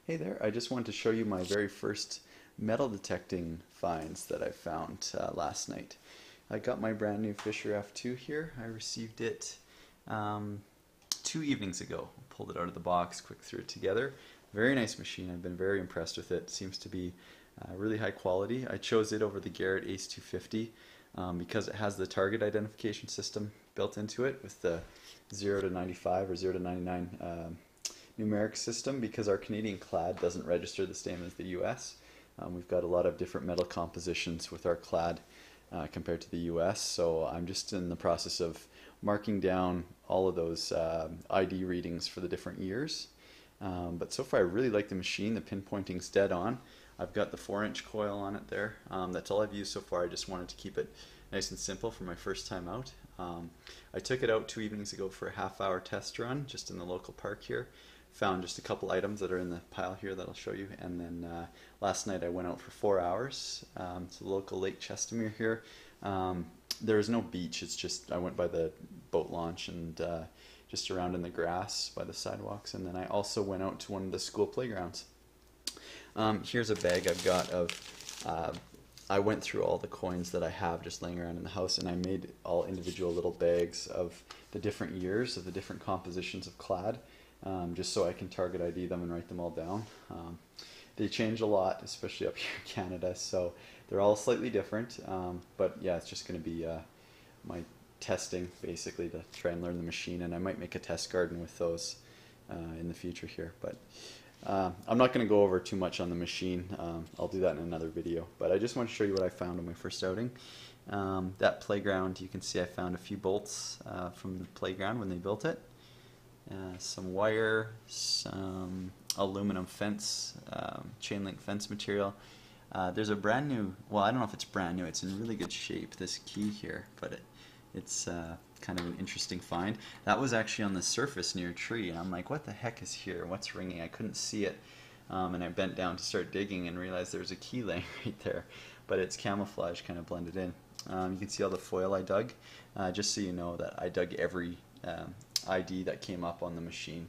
Hey there, I just wanted to show you my very first metal detecting finds that I found last night. I got my brand new Fisher F2 here. I received it 2 evenings ago. Pulled it out of the box, quick threw it together. Very nice machine. I've been very impressed with it. Seems to be really high quality. I chose it over the Garrett Ace 250 because it has the target identification system built into it with the 0 to 95 or 0 to 99 numeric system, because our Canadian clad doesn't register the same as the US. We've got a lot of different metal compositions with our clad compared to the US, so I'm just in the process of marking down all of those ID readings for the different years. But so far I really like the machine. The pinpointing's dead on. I've got the 4-inch coil on it there. That's all I've used so far. I just wanted to keep it nice and simple for my first time out. I took it out 2 evenings ago for a half-hour test run just in the local park here. Found just a couple items that are in the pile here that I'll show you, and then last night I went out for 4 hours to the local Lake Chestermere here. There is no beach, it's just I went by the boat launch and just around in the grass by the sidewalks, and then I also went out to one of the school playgrounds. Here's a bag I've got of I went through all the coins that I have just laying around in the house, and I made all individual little bags of the different years of the different compositions of clad. Just so I can target ID them and write them all down. They change a lot, especially up here in Canada, so they're all slightly different. But yeah, it's just going to be my testing basically to try and learn the machine, and I might make a test garden with those in the future here. But I'm not going to go over too much on the machine. I'll do that in another video. But I just want to show you what I found on my first outing. That playground, you can see I found a few bolts from the playground when they built it. Some wire, some aluminum fence, chain link fence material. There's a brand new, well, I don't know if it's brand new, it's in really good shape, this key here, but it's kind of an interesting find. That was actually on the surface near a tree, and I'm like, what the heck is here? What's ringing? I couldn't see it, and I bent down to start digging and realized there was a key laying right there, but it's camouflage kind of blended in. You can see all the foil I dug, just so you know that I dug every ID that came up on the machine.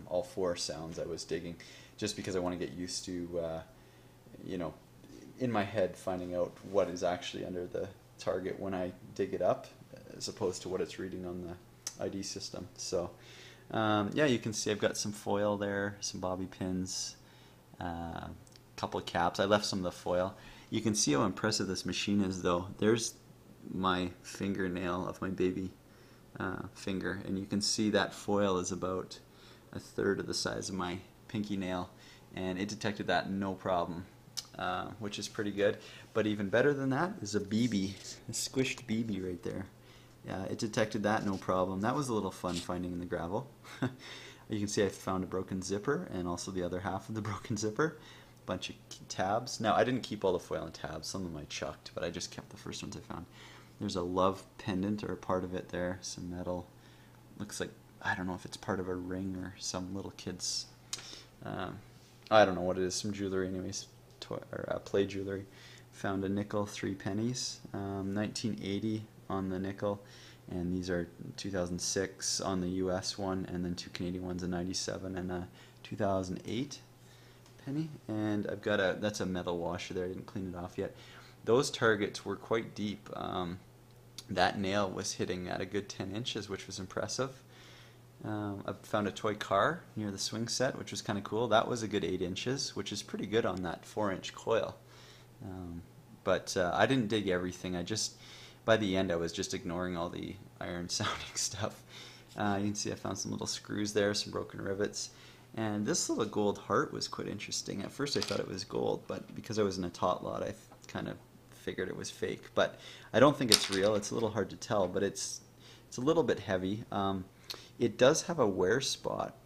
All 4 sounds I was digging, just because I want to get used to, you know, in my head finding out what is actually under the target when I dig it up, as opposed to what it's reading on the ID system. So yeah, you can see I've got some foil there, some bobby pins, a couple of caps. I left some of the foil. You can see how impressive this machine is though. There's my fingernail of my baby finger, and you can see that foil is about 1/3 of the size of my pinky nail, and it detected that no problem, which is pretty good. But even better than that is a BB, a squished BB right there. Yeah, it detected that no problem. That was a little fun finding in the gravel. You can see I found a broken zipper and also the other half of the broken zipper. A bunch of tabs. Now I didn't keep all the foil and tabs, some of them I chucked, but I just kept the first ones I found. There's a love pendant or a part of it there, some metal. Looks like, I don't know if it's part of a ring or some little kid's, I don't know what it is, some jewelry anyways, play jewelry. Found a nickel, 3 pennies, 1980 on the nickel, and these are 2006 on the US one, and then 2 Canadian ones, a 97 and a 2008 penny. And I've got that's a metal washer there, I didn't clean it off yet. Those targets were quite deep. That nail was hitting at a good 10 inches, which was impressive. I found a toy car near the swing set, which was kind of cool. That was a good 8 inches, which is pretty good on that 4-inch coil. But I didn't dig everything. By the end, I was just ignoring all the iron sounding stuff. You can see I found some little screws there, some broken rivets. And this little gold heart was quite interesting. At first I thought it was gold, but because I was in a tot lot, I kind of figured it was fake. But I don't think it's real. It's a little hard to tell, but it's a little bit heavy. It does have a wear spot.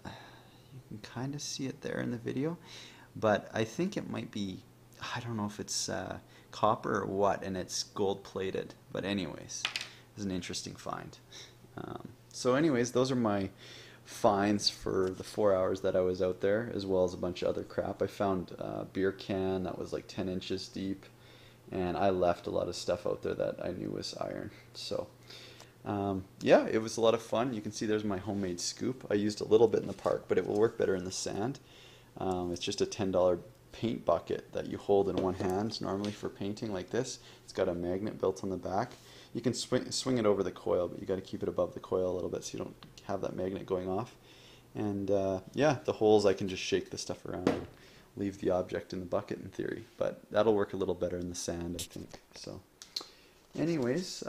You can kind of see it there in the video, but I think it might be, I don't know if it's copper or what, and it's gold plated. But anyways, it's an interesting find. So anyways, those are my finds for the 4 hours that I was out there, as well as a bunch of other crap. I found a beer can that was like 10 inches deep, and I left a lot of stuff out there that I knew was iron. So yeah, it was a lot of fun. You can see there's my homemade scoop. I used a little bit in the park, but it will work better in the sand. It's just a $10 paint bucket that you hold in one hand normally for painting like this. It's got a magnet built on the back. You can swing it over the coil, but you got to keep it above the coil a little bit so you don't have that magnet going off. And yeah, the holes, I can just shake the stuff around and leave the object in the bucket in theory, but that'll work a little better in the sand, I think. So anyways,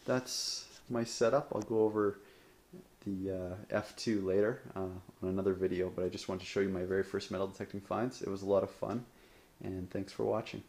that's my setup. I'll go over the F2 later on another video, but I just wanted to show you my very first metal detecting finds. It was a lot of fun, and thanks for watching.